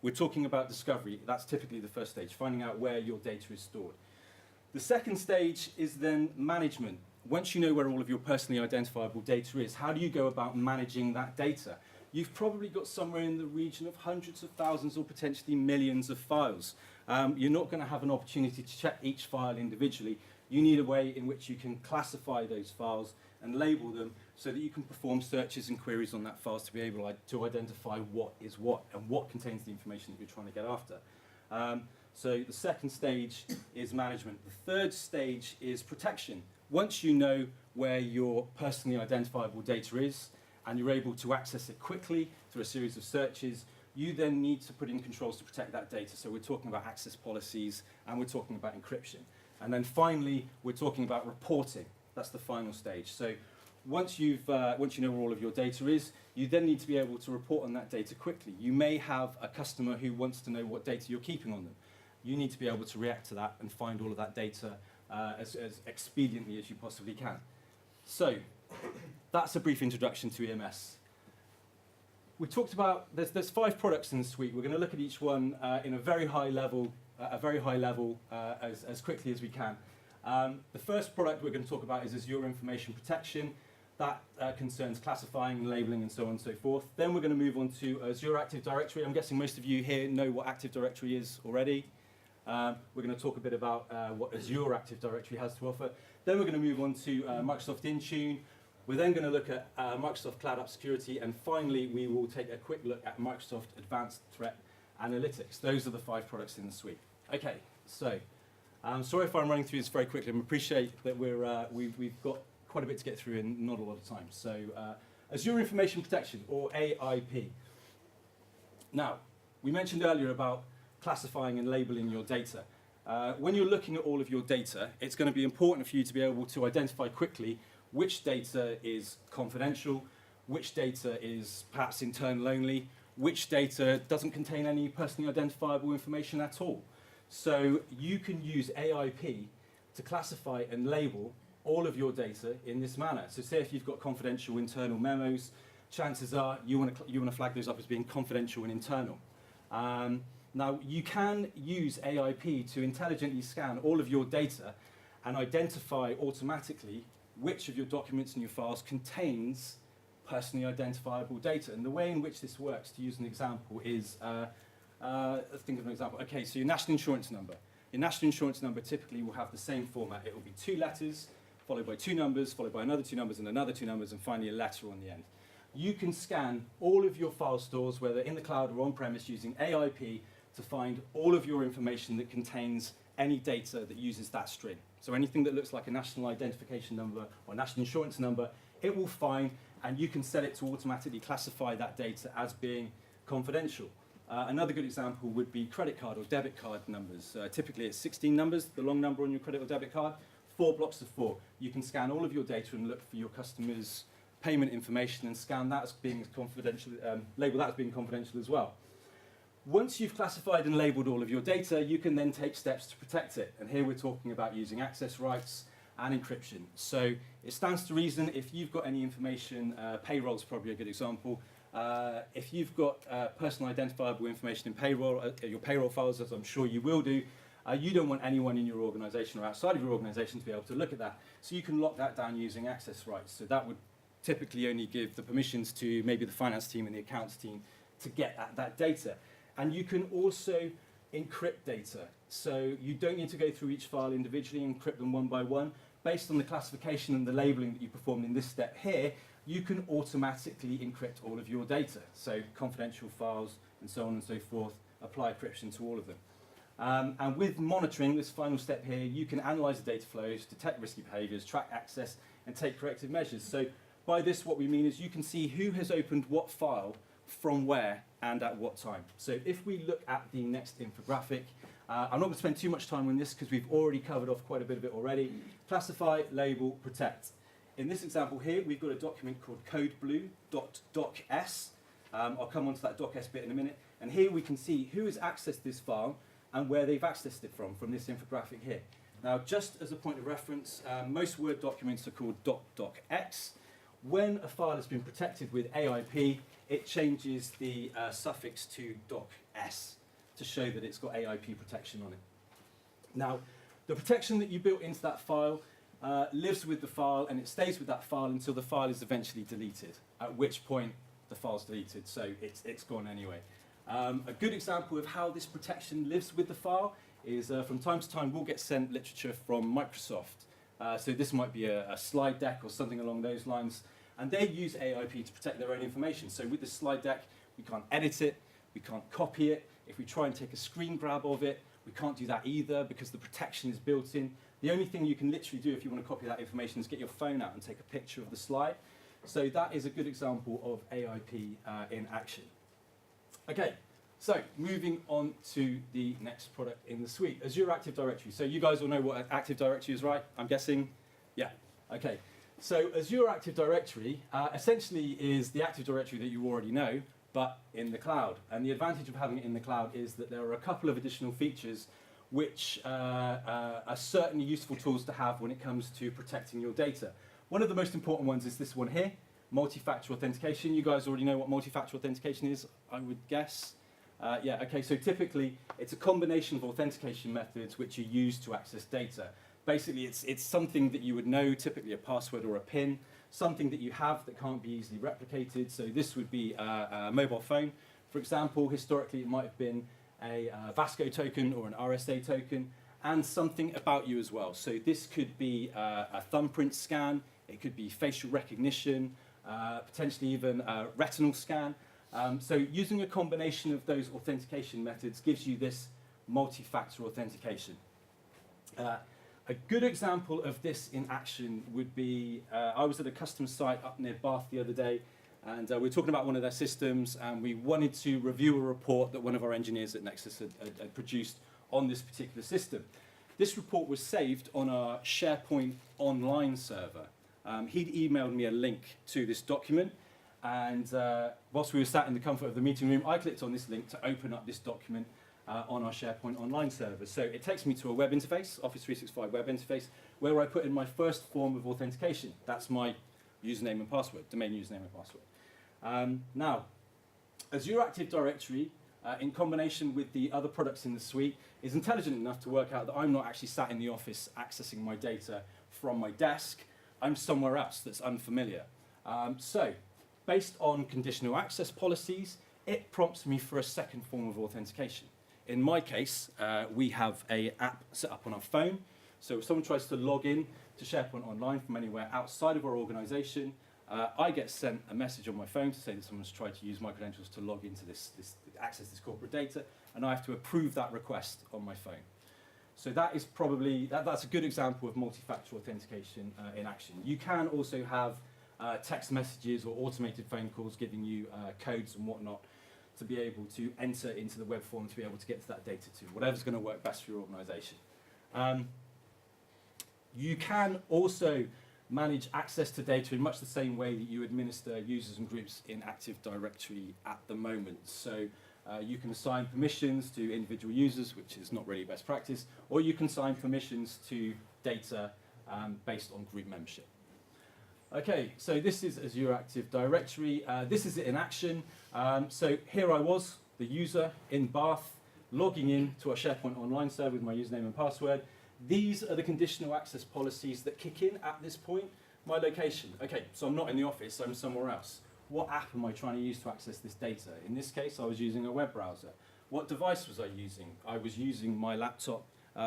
we're talking about discovery. That's typically the first stage, finding out where your data is stored. The second stage is then management. Once you know where all of your personally identifiable data is, how do you go about managing that data? You've probably got somewhere in the region of hundreds of thousands or potentially millions of files. You're not going to have an opportunity to check each file individually. You need a way in which you can classify those files and label them so that you can perform searches and queries on that files to be able to identify what is what and what contains the information that you're trying to get after. So the second stage is management. The third stage is protection. Once you know where your personally identifiable data is and you're able to access it quickly through a series of searches, you then need to put in controls to protect that data. So we're talking about access policies and we're talking about encryption. And then finally, we're talking about reporting. That's the final stage. So once you know where all of your data is, you then need to be able to report on that data quickly. You may have a customer who wants to know what data you're keeping on them. You need to be able to react to that and find all of that data as expediently as you possibly can. So that's a brief introduction to EMS. We talked about, there's 5 products in the suite. We're going to look at each one in a very high level, as quickly as we can. The first product we're going to talk about is Azure Information Protection. That concerns classifying, labeling, and so on and so forth. Then we're going to move on to Azure Active Directory. I'm guessing most of you here know what Active Directory is already. We're going to talk a bit about what Azure Active Directory has to offer. Then we're going to move on to Microsoft Intune. We're then going to look at Microsoft Cloud App Security. And finally, we will take a quick look at Microsoft Advanced Threat Analytics. Those are the 5 products in the suite. Okay, so sorry if I'm running through this very quickly. I appreciate that we've got quite a bit to get through in not a lot of time. So Azure Information Protection, or AIP. Now, we mentioned earlier about classifying and labeling your data. When you're looking at all of your data, it's going to be important for you to be able to identify quickly which data is confidential, which data is perhaps internal only, which data doesn't contain any personally identifiable information at all. So you can use AIP to classify and label all of your data in this manner. So say if you've got confidential internal memos, chances are you want to flag those up as being confidential and internal. Now, you can use AIP to intelligently scan all of your data and identify automatically which of your documents and your files contains personally identifiable data. And the way in which this works, to use an example, is, let's think of an example. Okay, so your national insurance number. Your national insurance number typically will have the same format. It will be 2 letters, followed by 2 numbers, followed by another 2 numbers, and another 2 numbers, and finally a letter on the end. You can scan all of your file stores, whether in the cloud or on-premise, using AIP to find all of your information that contains any data that uses that string. So anything that looks like a national identification number or national insurance number, it will find, and you can set it to automatically classify that data as being confidential. Another good example would be credit card or debit card numbers. Typically it's 16 numbers, the long number on your credit or debit card, 4 blocks of 4. You can scan all of your data and look for your customers' payment information and scan that as being confidential, label that as being confidential as well. Once you've classified and labelled all of your data, you can then take steps to protect it. And here we're talking about using access rights and encryption. So it stands to reason if you've got any information, payroll's probably a good example. If you've got personal identifiable information in payroll, your payroll files, as I'm sure you will do, you don't want anyone in your organisation or outside of your organisation to be able to look at that. So you can lock that down using access rights. So that would typically only give the permissions to maybe the finance team and the accounts team to get at that data. And you can also encrypt data. So you don't need to go through each file individually and encrypt them one by one. Based on the classification and the labelling that you performed in this step here, you can automatically encrypt all of your data. So confidential files and so on and so forth, apply encryption to all of them. And with monitoring, this final step here, you can analyse the data flows, detect risky behaviours, track access, and take corrective measures. So by this, what we mean is you can see who has opened what file from where and at what time. So if we look at the next infographic, I'm not going to spend too much time on this because we've already covered off quite a bit of it already. Classify, label, protect. In this example here, we've got a document called codeblue.docx. I'll come on to that docx bit in a minute. And here we can see who has accessed this file and where they've accessed it from this infographic here. Now, just as a point of reference, most Word documents are called .docx. When a file has been protected with AIP, it changes the suffix to .s to show that it's got AIP protection on it. Now, the protection that you built into that file lives with the file and it stays with that file until the file is eventually deleted, at which point the file's deleted, so it's gone anyway. A good example of how this protection lives with the file is from time to time we'll get sent literature from Microsoft. So this might be a slide deck or something along those lines, and they use AIP to protect their own information. So with the slide deck, we can't edit it, we can't copy it. If we try and take a screen grab of it, we can't do that either because the protection is built in. The only thing you can literally do if you want to copy that information is get your phone out and take a picture of the slide. So that is a good example of AIP in action. Okay, so moving on to the next product in the suite, Azure Active Directory. So you guys all know what Active Directory is, right? I'm guessing? Yeah, okay. So Azure Active Directory essentially is the Active Directory that you already know, but in the cloud. And the advantage of having it in the cloud is that there are a couple of additional features which are certainly useful tools to have when it comes to protecting your data. One of the most important ones is this one here, multi-factor authentication. You guys already know what multi-factor authentication is, I would guess. Yeah, okay, so typically it's a combination of authentication methods which you use to access data. Basically, it's something that you would know, typically a password or a PIN, something that you have that can't be easily replicated. So this would be a mobile phone. For example, historically it might have been a Vasco token or an RSA token, and something about you as well. So this could be a thumbprint scan, it could be facial recognition, potentially even a retinal scan. So using a combination of those authentication methods gives you this multi-factor authentication. A good example of this in action would be, I was at a customer site up near Bath the other day, and we were talking about one of their systems, and we wanted to review a report that one of our engineers at Nexus had produced on this particular system. This report was saved on our SharePoint online server. He'd emailed me a link to this document, and whilst we were sat in the comfort of the meeting room, I clicked on this link to open up this document on our SharePoint online server. So it takes me to a web interface, Office 365 web interface, where I put in my first form of authentication. That's my username and password, domain username and password. Now, Azure Active Directory, in combination with the other products in the suite, is intelligent enough to work out that I'm not actually sat in the office accessing my data from my desk. I'm somewhere else that's unfamiliar. So, based on conditional access policies, it prompts me for a second form of authentication. In my case, we have an app set up on our phone. So if someone tries to log in to SharePoint Online from anywhere outside of our organisation, I get sent a message on my phone to say that someone's tried to use my credentials to log into access this corporate data, and I have to approve that request on my phone. So that is probably, that's a good example of multi-factor authentication in action. You can also have text messages or automated phone calls giving you codes and whatnot to be able to enter into the web form to be able to get to that data to, whatever's going to work best for your organisation. You can also manage access to data in much the same way that you administer users and groups in Active Directory at the moment. So You can assign permissions to individual users, which is not really best practice, or you can assign permissions to data based on group membership. Okay, so this is Azure Active Directory. This is it in action. So here I was, the user in Bath, logging in to our SharePoint Online server with my username and password. These are the conditional access policies that kick in at this point. My location. Okay, so I'm not in the office, I'm somewhere else. What app am I trying to use to access this data? In this case, I was using a web browser. What device was I using? I was using my laptop,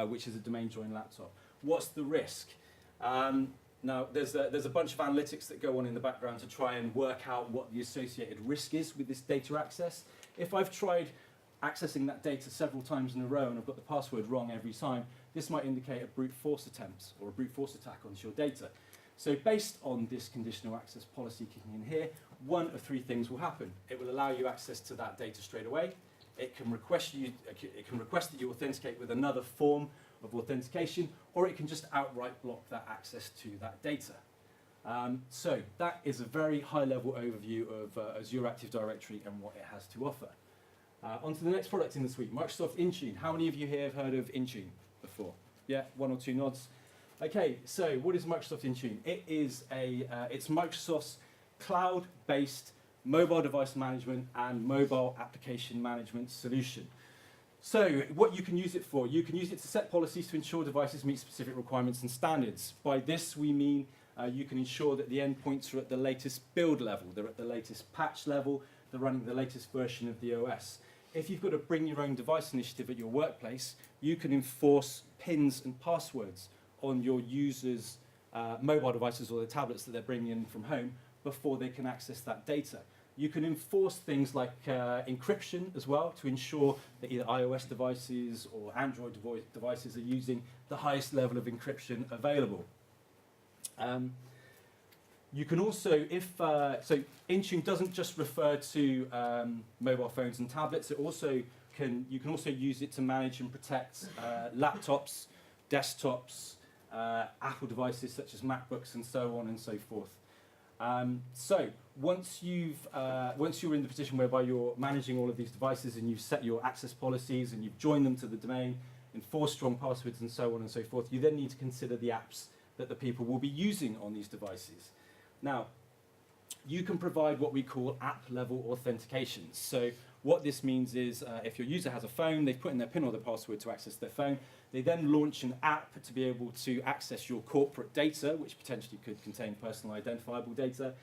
which is a domain joined laptop. What's the risk? Now, there's a bunch of analytics that go on in the background to try and work out what the associated risk is with this data access. If I've tried accessing that data several times in a row and I've got the password wrong every time, this might indicate a brute force attempt or a brute force attack onto your data. So based on this conditional access policy kicking in here, one of three things will happen. It will allow you access to that data straight away. It can request that you authenticate with another form of authentication, or it can just outright block that access to that data. So that is a very high-level overview of Azure Active Directory and what it has to offer. On to the next product in the suite, Microsoft Intune. How many of you here have heard of Intune before? Yeah, one or two nods. Okay, so what is Microsoft Intune? It is it's Microsoft's cloud-based mobile device management and mobile application management solution. So what you can use it for, you can use it to set policies to ensure devices meet specific requirements and standards. By this we mean you can ensure that the endpoints are at the latest build level, they're at the latest patch level, they're running the latest version of the OS. If you've got a bring your own device initiative at your workplace, you can enforce pins and passwords on your users' mobile devices or the tablets that they're bringing in from home before they can access that data. You can enforce things like encryption as well to ensure that either iOS devices or Android devices are using the highest level of encryption available. You can also, so Intune doesn't just refer to mobile phones and tablets. You can also use it to manage and protect laptops, desktops, Apple devices such as MacBooks, and so on and so forth. So once you're in the position whereby you're managing all of these devices and you've set your access policies and you've joined them to the domain, enforced strong passwords and so on and so forth, you then need to consider the apps that the people will be using on these devices. Now, you can provide what we call app-level authentication. So what this means is if your user has a phone, they've put in their PIN or their password to access their phone, they then launch an app to be able to access your corporate data, which potentially could contain personal identifiable data.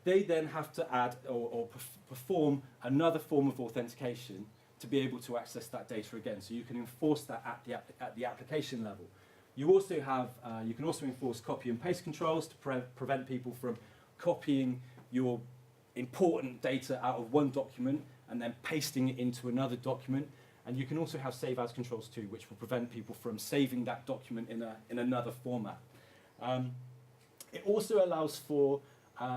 They then have to add or perform another form of authentication to be able to access that data again. So you can enforce that at the application level. You also have, you can also enforce copy and paste controls to prevent people from copying your important data out of one document and then pasting it into another document. And you can also have save as controls too, which will prevent people from saving that document in another format. It also allows for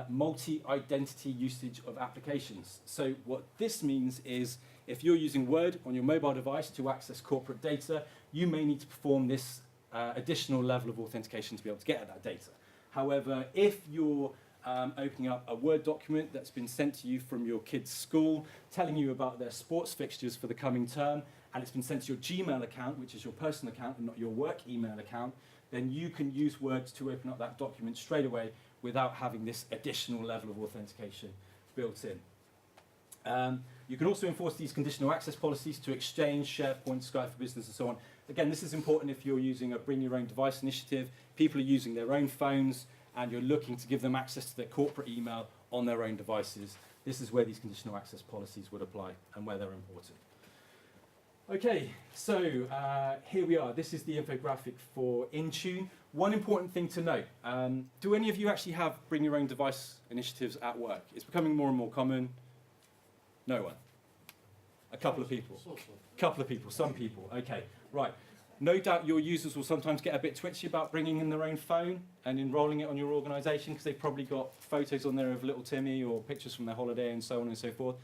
multi-identity usage of applications. So what this means is if you're using Word on your mobile device to access corporate data, you may need to perform this additional level of authentication to be able to get at that data. However, if you're opening up a Word document that's been sent to you from your kid's school, telling you about their sports fixtures for the coming term, and it's been sent to your Gmail account, which is your personal account and not your work email account, then you can use Word to open up that document straight away without having this additional level of authentication built in. You can also enforce these conditional access policies to Exchange, SharePoint, Skype for Business, and so on. Again, this is important if you're using a bring your own device initiative. People are using their own phones, and you're looking to give them access to their corporate email on their own devices. This is where these conditional access policies would apply and where they're important. Okay, so here we are. This is the infographic for Intune. One important thing to note, do any of you actually have bring your own device initiatives at work? It's becoming more and more common. No one? A couple of people? Couple of people, some people, okay, right. No doubt your users will sometimes get a bit twitchy about bringing in their own phone and enrolling it on your organisation because they've probably got photos on there of little Timmy or pictures from their holiday and so on and so forth.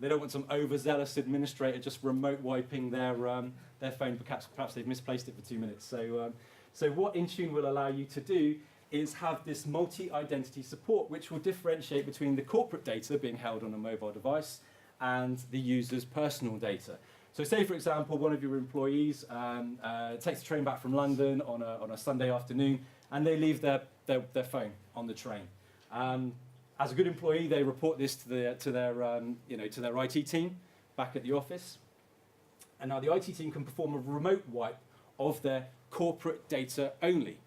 They don't want some overzealous administrator just remote wiping their phone because perhaps they've misplaced it for 2 minutes. So what Intune will allow you to do is have this multi-identity support which will differentiate between the corporate data being held on a mobile device and the user's personal data. So say, for example, one of your employees takes a train back from London on a Sunday afternoon, and they leave their phone on the train. As a good employee, they report this to their IT team back at the office. And now the IT team can perform a remote wipe of their corporate data only.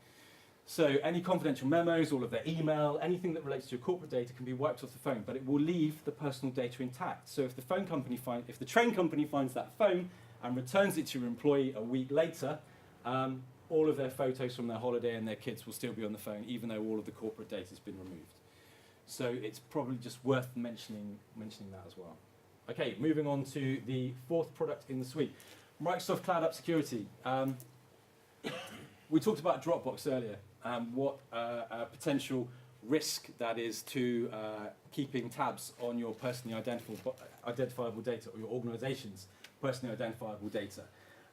So any confidential memos, all of their email, anything that relates to your corporate data can be wiped off the phone, but it will leave the personal data intact. So if the train company finds that phone and returns it to your employee a week later, all of their photos from their holiday and their kids will still be on the phone, even though all of the corporate data has been removed. So it's probably just worth mentioning that as well. Okay, moving on to the fourth product in the suite, Microsoft Cloud App Security. We talked about Dropbox earlier, what a potential risk that is to keeping tabs on your personally identifiable data, or your organization's personally identifiable data.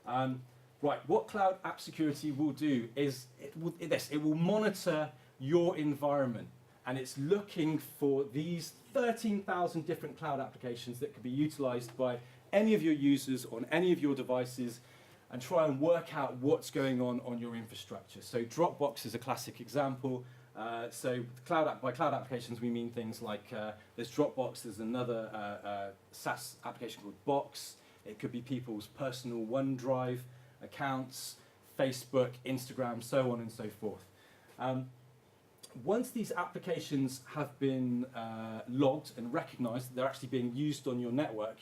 Right, what Cloud App Security will do is it will monitor your environment, and it's looking for these 13,000 different cloud applications that could be utilized by any of your users on any of your devices, and try and work out what's going on your infrastructure. So Dropbox is a classic example. So by cloud applications, we mean things like there's Dropbox, there's another SaaS application called Box. It could be people's personal OneDrive accounts, Facebook, Instagram, so on and so forth. Once these applications have been logged and recognized that they're actually being used on your network,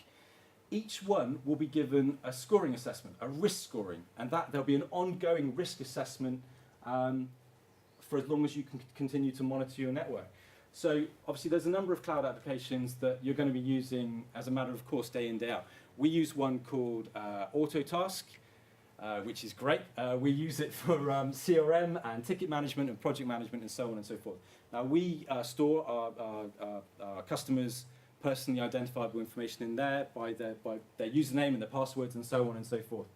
each one will be given a scoring assessment, a risk scoring, and that there'll be an ongoing risk assessment for as long as you can continue to monitor your network. So obviously there's a number of cloud applications that you're going to be using as a matter of course day in, day out. We use one called Autotask, which is great. We use it for CRM and ticket management and project management and so on and so forth. Now we store our customers' personally identifiable information in there by their username and their passwords and so on and so forth.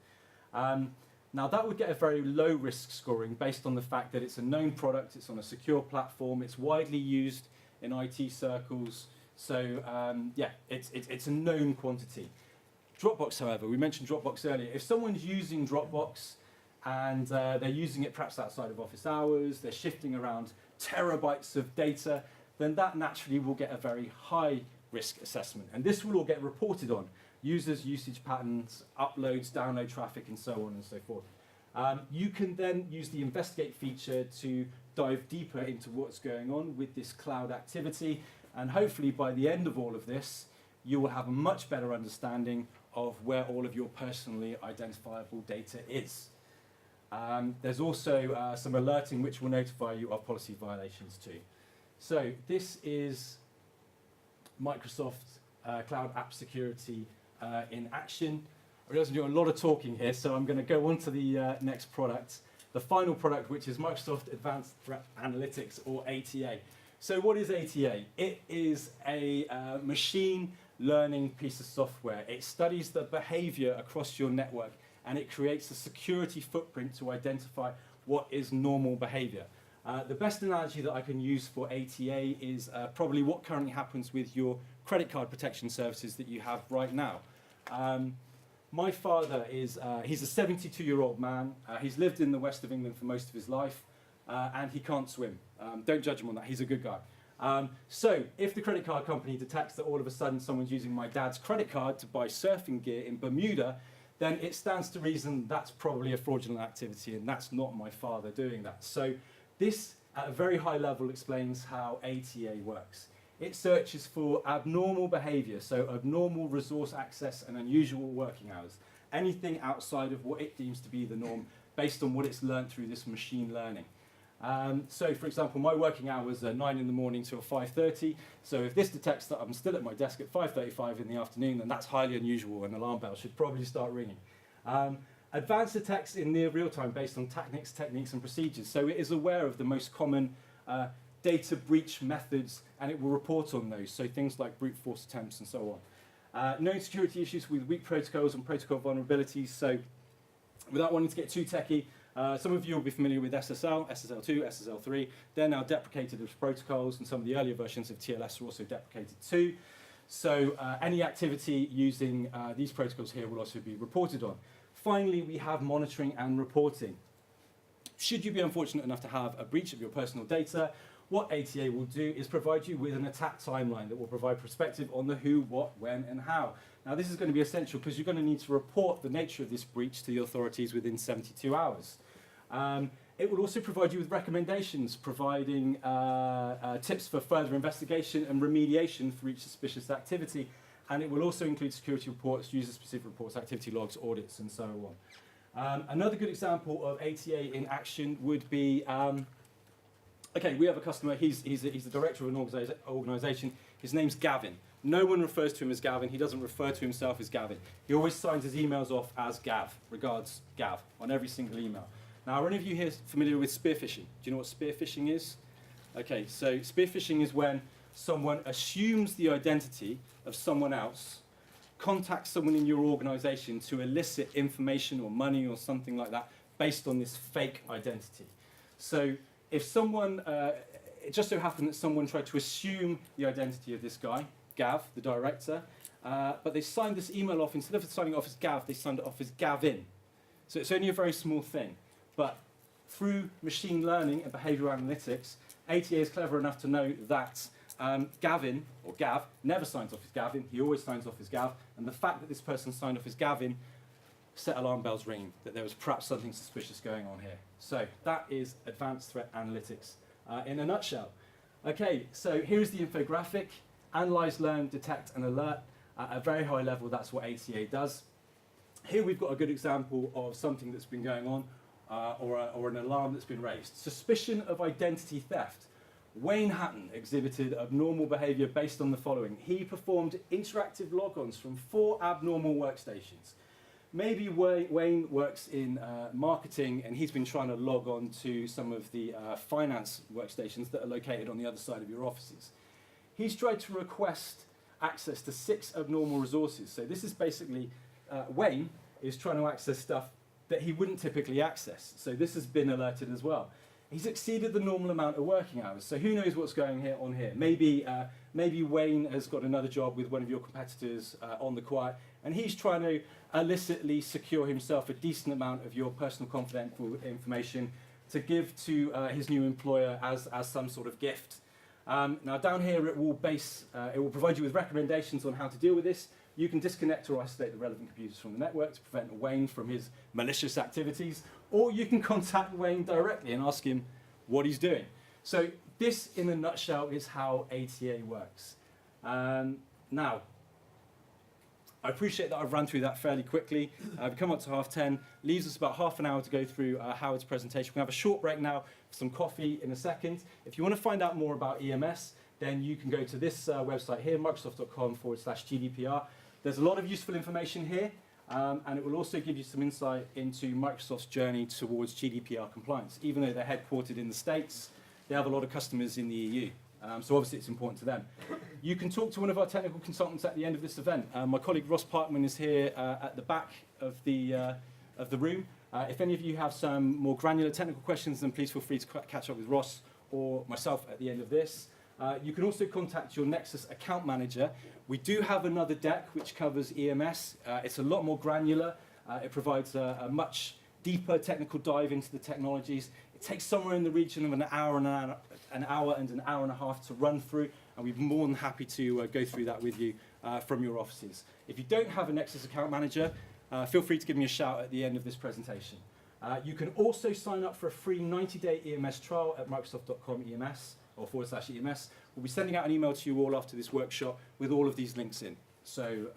Now that would get a very low risk scoring based on the fact that it's a known product, it's on a secure platform, it's widely used in IT circles, so yeah, it's a known quantity. Dropbox, however, we mentioned Dropbox earlier. If someone's using Dropbox and they're using it perhaps outside of office hours, they're shifting around terabytes of data, then that naturally will get a very high risk assessment. And this will all get reported on. Users' usage patterns, uploads, download traffic, and so on and so forth. You can then use the investigate feature to dive deeper into what's going on with this cloud activity. And hopefully by the end of all of this, you will have a much better understanding of where all of your personally identifiable data is. There's also some alerting which will notify you of policy violations too. So this is Microsoft Cloud App Security in action. I realize I'm doing a lot of talking here, so I'm going to go on to the next product, the final product, which is Microsoft Advanced Threat Analytics, or ATA. So what is ATA? It is a machine learning piece of software. It studies the behavior across your network, and it creates a security footprint to identify what is normal behavior. The best analogy that I can use for ATA is probably what currently happens with your credit card protection services that you have right now. My father is, he's a 72-year-old man. He's lived in the west of England for most of his life, and he can't swim. Don't judge him on that, he's a good guy. So if the credit card company detects that all of a sudden someone's using my dad's credit card to buy surfing gear in Bermuda, then it stands to reason that's probably a fraudulent activity, and that's not my father doing that. So this, at a very high level, explains how ATA works. It searches for abnormal behavior, so abnormal resource access and unusual working hours. Anything outside of what it deems to be the norm based on what it's learned through this machine learning. So for example, my working hours are 9 in the morning till 5:30. So if this detects that I'm still at my desk at 5:35 in the afternoon, then that's highly unusual, and an alarm bell should probably start ringing. Advanced attacks in near real time based on techniques, and procedures. So it is aware of the most common data breach methods, and it will report on those. So things like brute force attempts and so on. Known security issues with weak protocols and protocol vulnerabilities. So without wanting to get too techie, some of you will be familiar with SSL, SSL2, SSL3. They're now deprecated as protocols, and some of the earlier versions of TLS are also deprecated too. So any activity using these protocols here will also be reported on. Finally, we have monitoring and reporting. Should you be unfortunate enough to have a breach of your personal data, what ATA will do is provide you with an attack timeline that will provide perspective on the who, what, when, and how. Now, this is going to be essential because you're going to need to report the nature of this breach to the authorities within 72 hours. It will also provide you with recommendations, providing tips for further investigation and remediation for each suspicious activity. And it will also include security reports, user-specific reports, activity logs, audits, and so on. Another good example of ATA in action would be, okay, we have a customer, he's the director of an organisation, his name's Gavin. No one refers to him as Gavin, he doesn't refer to himself as Gavin. He always signs his emails off as Gav, regards Gav, on every single email. Now, are any of you here familiar with spear phishing? Do you know what spear phishing is? Okay, so spear phishing is when someone assumes the identity of someone else, contacts someone in your organisation to elicit information or money or something like that based on this fake identity. So if someone, it just so happened that someone tried to assume the identity of this guy, Gav, the director, but they signed this email off, instead of signing it off as Gav, they signed it off as Gavin. So it's only a very small thing. But through machine learning and behavioural analytics, ATA is clever enough to know that Gavin, or Gav, never signs off as Gavin, he always signs off as Gav, and the fact that this person signed off as Gavin set alarm bells ringing, that there was perhaps something suspicious going on here. So that is advanced threat analytics in a nutshell. Okay, so here's the infographic. Analyze, learn, detect, and alert. At a very high level, that's what ATA does. Here we've got a good example of something that's been going on, or an alarm that's been raised. Suspicion of identity theft. Wayne Hatton exhibited abnormal behaviour based on the following. He performed interactive logons from 4 abnormal workstations. Maybe Wayne works in marketing and he's been trying to log on to some of the finance workstations that are located on the other side of your offices. He's tried to request access to 6 abnormal resources. So this is basically, Wayne is trying to access stuff that he wouldn't typically access. So this has been alerted as well. He's exceeded the normal amount of working hours. So who knows what's going on here? Maybe Wayne has got another job with one of your competitors on the quiet, and he's trying to illicitly secure himself a decent amount of your personal confidential information to give to his new employer as some sort of gift. Now down here it will provide you with recommendations on how to deal with this. You can disconnect or isolate the relevant computers from the network to prevent Wayne from his malicious activities, or you can contact Wayne directly and ask him what he's doing. So this, in a nutshell, is how ATA works. Now, I appreciate that I've run through that fairly quickly. We've come up to 10:30, leaves us about half an hour to go through Howard's presentation. We'll have a short break now for some coffee in a second. If you want to find out more about EMS, then you can go to this website here, microsoft.com/GDPR. There's a lot of useful information here, and it will also give you some insight into Microsoft's journey towards GDPR compliance. Even though they're headquartered in the States, they have a lot of customers in the EU. So obviously it's important to them. You can talk to one of our technical consultants at the end of this event. My colleague Ross Parkman is here at the back of the room. If any of you have some more granular technical questions, then please feel free to catch up with Ross or myself at the end of this. You can also contact your Nexus account manager. We do have another deck which covers EMS. It's a lot more granular. It provides a much deeper technical dive into the technologies. It takes somewhere in the region of an hour and an hour and a half to run through, and we'd be more than happy to go through that with you from your offices. If you don't have a Nexus account manager, feel free to give me a shout at the end of this presentation. You can also sign up for a free 90-day EMS trial at microsoft.com/EMS or /EMS. We'll be sending out an email to you all after this workshop with all of these links in. So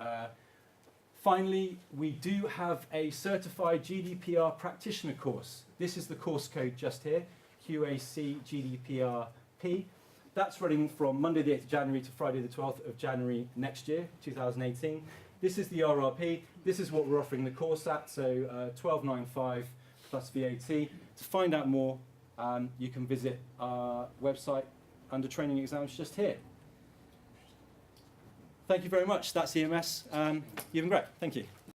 finally, we do have a certified GDPR practitioner course. This is the course code just here, QAC GDPRP. That's running from Monday the 8th of January to Friday the 12th of January next year, 2018. This is the RRP. This is what we're offering the course at, so $12.95 plus VAT. To find out more, you can visit our website under training exams just here. Thank you very much. That's EMS. You've been great. Thank you.